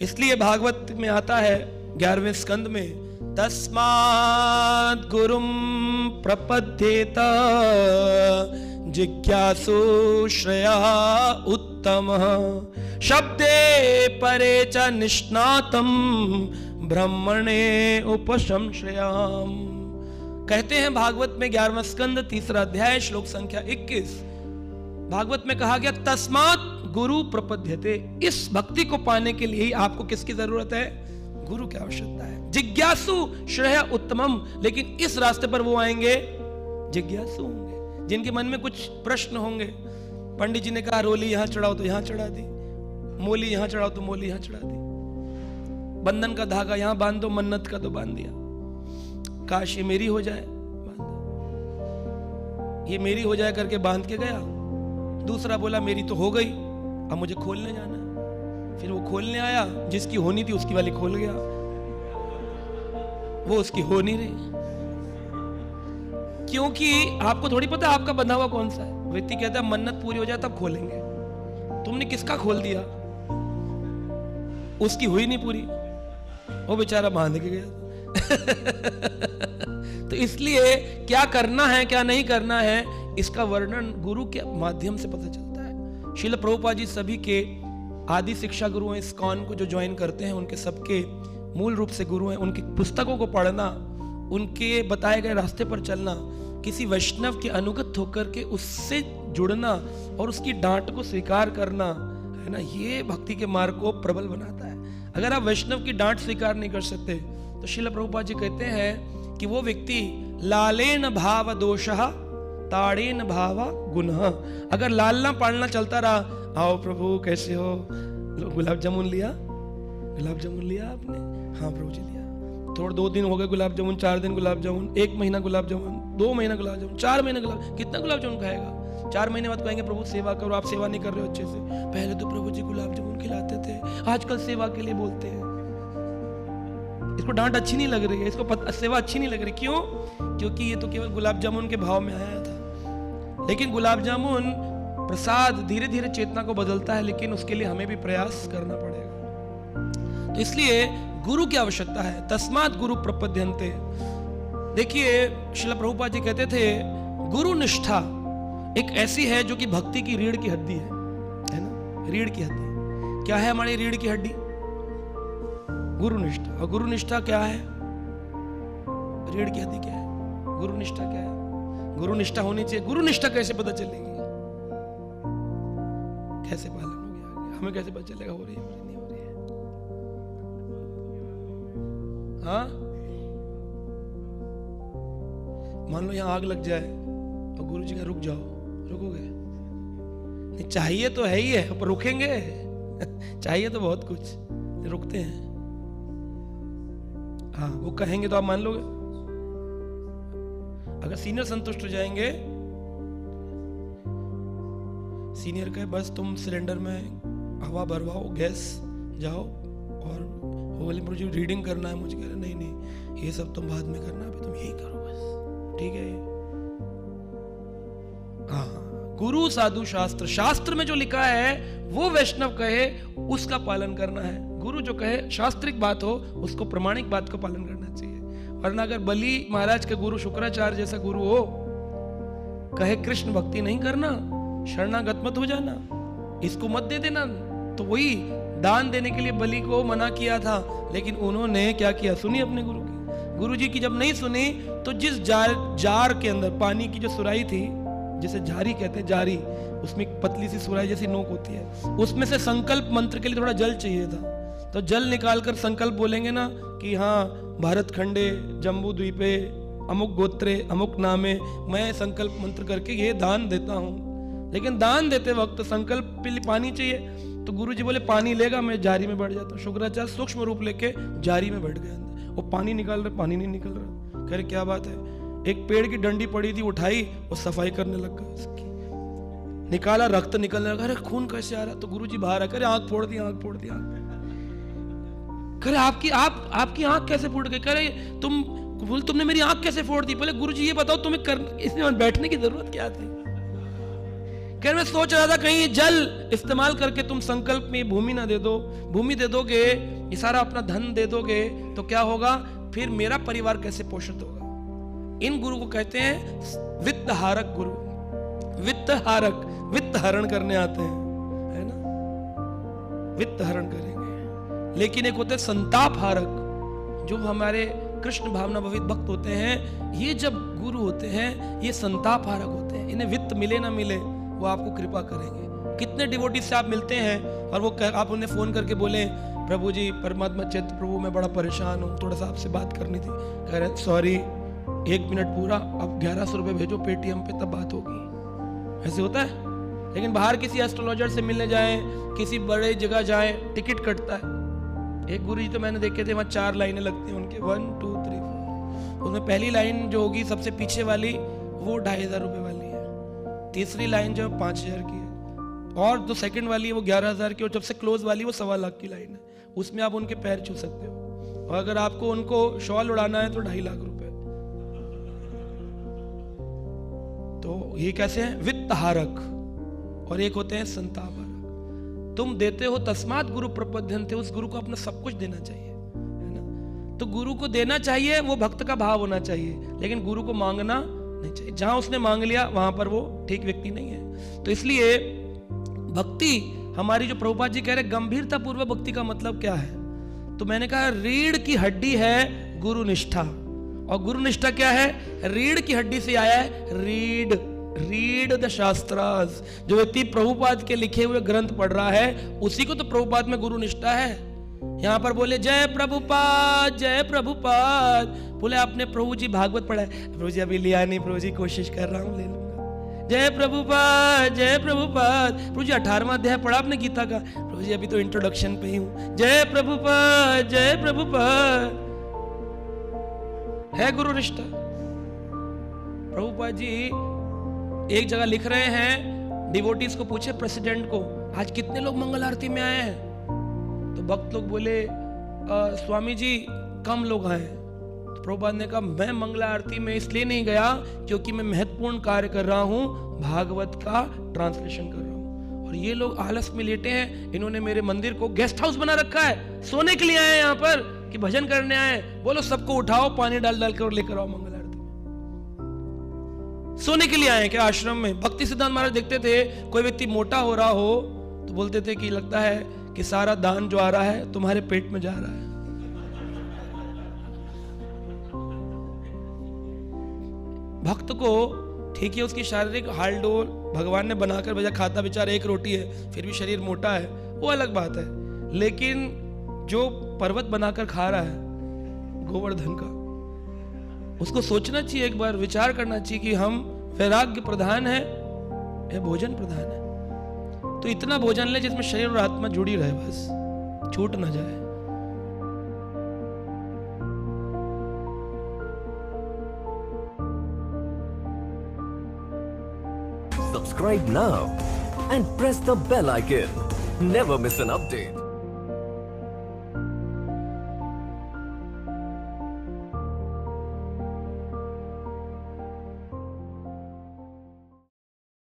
इसलिए भागवत में आता है 11वें स्कंद में, तस्मात् गुरुम प्रपद्येत जिज्ञासु श्रेया उत्तम शब्दे परे च निष्णातम ब्रह्मणे उपसंश्रयाम। कहते हैं भागवत में 11वां स्कंद 3रा अध्याय श्लोक संख्या 21, भागवत में कहा गया तस्मात् गुरु प्रपद्यते। इस भक्ति को पाने के लिए ही आपको किसकी जरूरत है? गुरु की आवश्यकता है। जिज्ञासु श्रेय उत्तमम, लेकिन इस रास्ते पर वो आएंगे जिज्ञासु होंगे, जिनके मन में कुछ प्रश्न होंगे। पंडित जी ने कहा रोली यहां चढ़ाओ तो यहां चढ़ा दी, मोली यहां चढ़ाओ तो मोली यहां चढ़ा दी, बंधन का धागा यहां बांध दो, मन्नत का तो बांध दिया, काश ये मेरी हो जाए, ये मेरी हो जाए करके बांध के गया। दूसरा बोला मेरी तो हो गई, अब मुझे खोलने जाना है। फिर वो खोलने आया, जिसकी होनी थी उसकी वाली खोल गया, वो उसकी हो नहीं रही, क्योंकि आपको थोड़ी पता आपका बंधा हुआ कौन सा है। व्यक्ति कहता है मन्नत पूरी हो जाए तब खोलेंगे, तुमने किसका खोल दिया? उसकी हुई नहीं पूरी, वो बेचारा बांध के गया। तो इसलिए क्या करना है क्या नहीं करना है, इसका वर्णन गुरु के माध्यम से पता चलता है। श्रील प्रभुपाद जी सभी के आदि शिक्षा गुरु हैं। इस्कॉन को जो ज्वाइन करते हैं उनके सबके मूल रूप से गुरु हैं। उनकी पुस्तकों को पढ़ना, उनके बताए गए रास्ते पर चलना, किसी वैष्णव के अनुगत होकर के उससे जुड़ना और उसकी डांट को स्वीकार करना है ना, ये भक्ति के मार्ग को प्रबल बनाता है। अगर आप वैष्णव की डांट स्वीकार नहीं कर सकते तो श्रील प्रभुपाद जी कहते हैं कि वो व्यक्ति लालेन भाव दोषः ताड़ेन भावा गुणः। अगर लालना पालना चलता रहा, आओ प्रभु कैसे हो, गुलाब जामुन लिया, गुलाब जामुन लिया आपने, हाँ प्रभु जी लिया, थोड़ा 2 दिन हो गए गुलाब जामुन, 4 दिन गुलाब जामुन, 1 महीना गुलाब जामुन, 2 महीना गुलाब जामुन, 4 महीने गुलाब, कितना गुलाब जामुन खाएगा? 4 महीने बाद कहेंगे प्रभु सेवा करो, आप सेवा नहीं कर रहे हो अच्छे से। पहले तो प्रभु जी गुलाब जामुन खिलाते थे, आजकल सेवा के लिए बोलते हैं। इसको डांट अच्छी नहीं लग रही है, इसको सेवा अच्छी नहीं लग रही। क्यों? क्योंकि ये तो केवल गुलाब जामुन के भाव में आया था। लेकिन गुलाब जामुन प्रसाद धीरे धीरे चेतना को बदलता है, लेकिन उसके लिए हमें भी प्रयास करना पड़ेगा। तो इसलिए गुरु की आवश्यकता है। तस्मात् गुरु प्रपद्यन्ते। देखिए श्रील प्रभुपाद जी कहते थे गुरु निष्ठा एक ऐसी है जो कि भक्ति की रीढ़ की हड्डी है ना, रीढ़ की हड्डी। क्या है हमारी रीढ़ की हड्डी? गुरु निष्ठा। और गुरु निष्ठा क्या है? रीढ़ की हड्डी क्या है? गुरु निष्ठा क्या है? गुरु निष्ठा होनी चाहिए। गुरु निष्ठा कैसे पता चलेगी? कैसे पालन होगी? हमें कैसे पता चलेगा हो रही है नहीं हो रही है? हाँ, मान लो यहां आग लग जाए और गुरु जी का रुक जाओ, रुकोगे? नहीं, चाहिए तो है ही है, पर रुकेंगे? चाहिए तो बहुत कुछ, रुकते हैं। हाँ, वो कहेंगे तो आप मान लोगे? अगर सीनियर संतुष्ट हो जाएंगे, सीनियर कहे बस तुम सिलेंडर में हवा भरवाओ, गैस जाओ, और वो बोले मुझे रीडिंग करना है, मुझे कह रहे नहीं नहीं ये सब तुम बाद में करना, अभी तुम यही करो बस, ठीक है? हाँ, गुरु साधु शास्त्र, शास्त्र में जो लिखा है वो वैष्णव कहे उसका पालन करना है। गुरु जो कहे शास्त्रिक बात हो, उसको प्रमाणिक बात को पालन करना चाहिए। वरना अगर बलि महाराज के गुरु शुक्राचार्य जैसा गुरु हो, कहे कृष्ण भक्ति नहीं करना, शरणागत मत हो जाना, इसको मत दे देना, तो वही दान देने के लिए बलि को मना किया था। लेकिन उन्होंने क्या किया? सुनी अपने गुरु की। गुरु जी की जब नहीं सुनी तो जिस जार के अंदर पानी की जो सुराही थी, जिसे झारी कहते हैं, जारी, उसमें पतली सी सुराही जैसी नोक होती है, उसमें से संकल्प मंत्र के लिए थोड़ा जल चाहिए था। तो जल निकालकर संकल्प बोलेंगे ना कि हाँ भारत खंडे जम्बू द्वीपे अमुक गोत्रे अमुक नामे मैं संकल्प मंत्र करके ये दान देता हूँ। लेकिन दान देते वक्त संकल्प के लिए पानी चाहिए, तो गुरु जी बोले पानी लेगा, मैं जारी में बैठ जाता हूँ। शुक्राचार्य सूक्ष्म रूप लेके जारी में बैठ गए अंदर, वो पानी निकाल रहे, पानी नहीं निकल रहा। कह रहे क्या बात है? एक पेड़ की डंडी पड़ी थी, उठाई और सफाई करने लग गया उसकी, निकाला, रक्त निकलने लगा। अरे खून कैसे आ रहा? तो गुरु जी बाहर आ, करे आंख फोड़ दी, आंख फोड़ दी, आंख। करे आपकी आंख कैसे फूट गई? करे तुमने मेरी आंख कैसे फोड़ दी? बोले गुरु जी ये बताओ तुम्हें इसमें बैठने की जरूरत क्या थी? कह मैं सोच रहा था कहीं जल इस्तेमाल करके तुम संकल्प में भूमि ना दे दो, भूमि दे दोगे, ये सारा अपना धन दे दोगे तो क्या होगा, फिर मेरा परिवार कैसे पोषित होगा। इन गुरु को कहते हैं वित्त हारक गुरु। वित्त हारक, वित्त हरण करने आते हैं, है ना, वित्त हरण करेंगे। लेकिन एक होते संताप हारक, जो हमारे कृष्ण भावना भवित भक्त होते हैं, ये जब गुरु होते हैं ये संताप हारक होते हैं। इन्हें वित्त मिले ना मिले वो आपको कृपा करेंगे। कितने डिवोटी से आप मिलते हैं और वो आप उन्हें फोन करके बोले प्रभु जी परमात्मा चैत्र प्रभु मैं बड़ा परेशान हूँ, थोड़ा सा आपसे बात करनी थी, कह रहे सॉरी 1 मिनट पूरा, अब 1100 रुपये भेजो पेटीएम पे तब बात होगी। ऐसे होता है। लेकिन बाहर किसी एस्ट्रोलॉजर से मिलने जाए, किसी बड़े जगह जाए, टिकट कटता है। एक गुरु जी तो मैंने देखे थे वहाँ 4 लाइनें लगती हैं उनके, 1 2 3 4। उसमें पहली लाइन जो होगी सबसे पीछे वाली वो 2500 रुपये वाली है, तीसरी लाइन जो 5000 की है, और जो सेकंड वाली है वो 11000 की, और सबसे क्लोज वाली वो 1.25 लाख की लाइन है। उसमें आप उनके पैर छू सकते हो, और अगर आपको उनको शॉल उड़ाना है तो 2.5 लाख रुपए। तो ये कैसे हैं, वित्त हारक, और एक होते हैं संताप हारक। तुम देते हो तस्मात् गुरु प्रपद्यन्ते, उस गुरु को अपना सब कुछ देना चाहिए, है ना। तो गुरु को देना चाहिए, वो भक्त का भाव होना चाहिए, लेकिन गुरु को मांगना नहीं चाहिए। जहां उसने मांग लिया वहां पर वो ठीक व्यक्ति नहीं है। तो इसलिए भक्ति हमारी, जो प्रभुपाद जी कह रहे गंभीरता पूर्वक भक्ति का मतलब क्या है, तो मैंने कहा रीढ़ की हड्डी है गुरु निष्ठा। और गुरु निष्ठा क्या है, रीढ़ की हड्डी से आया है रीड, रीड द शास्त्रास। जो व्यक्ति प्रभुपाद के लिखे हुए ग्रंथ पढ़ रहा है उसी को तो प्रभुपाद में गुरु निष्ठा है। यहां पर बोले जय प्रभुपाद, जय प्रभुपाद, बोले आपने प्रभु जी भागवत पढ़ा है, प्रभु जी अभी लिया नहीं, प्रभु जी कोशिश कर रहा हूं ले लूंगा। जय प्रभुपाद, जय प्रभुपाद, प्रभु जी 18वां अध्याय पढ़ा आपने गीता का, प्रभु जी अभी तो इंट्रोडक्शन पे ही हूं। जय प्रभुपाद, जय प्रभुपाद, है गुरु निष्ठा। प्रभुपाद जी एक जगह लिख रहे हैं, डिवोटीज को पूछे प्रेसिडेंट को आज कितने लोग मंगल आरती में आए हैं, तो भक्त लोग बोले स्वामी जी कम लोग आए। तो प्रभुपाद ने कहा मैं मंगल आरती में इसलिए नहीं गया क्योंकि मैं महत्वपूर्ण कार्य कर रहा हूं, भागवत का ट्रांसलेशन कर रहा हूं, और ये लोग आलस में लेटे हैं। इन्होंने मेरे मंदिर को गेस्ट हाउस बना रखा है, सोने के लिए आए यहाँ पर कि भजन करने आए। बोलो सबको उठाओ, पानी डाल डाल कर लेकर आओ मंगल आरती में। सोने के लिए आए क्या आश्रम में? भक्ति सिद्धांत महाराज देखते थे कोई व्यक्ति मोटा हो रहा हो तो बोलते थे कि लगता है कि सारा दान जो आ रहा है तुम्हारे पेट में जा रहा है। भक्त को ठीक है उसकी शारीरिक हालडोल भगवान ने बनाकर भेजा, खाता बेचारा 1 रोटी है फिर भी शरीर मोटा है, वो अलग बात है। लेकिन जो पर्वत बनाकर खा रहा है गोवर्धन का, उसको सोचना चाहिए, एक बार विचार करना चाहिए कि हम वैराग्य प्रधान है या भोजन प्रधान है। तो इतना भोजन ले जिसमें शरीर और आत्मा जुड़ी रहे, बस छूट ना जाए। Subscribe now and press the bell icon. Never miss an update.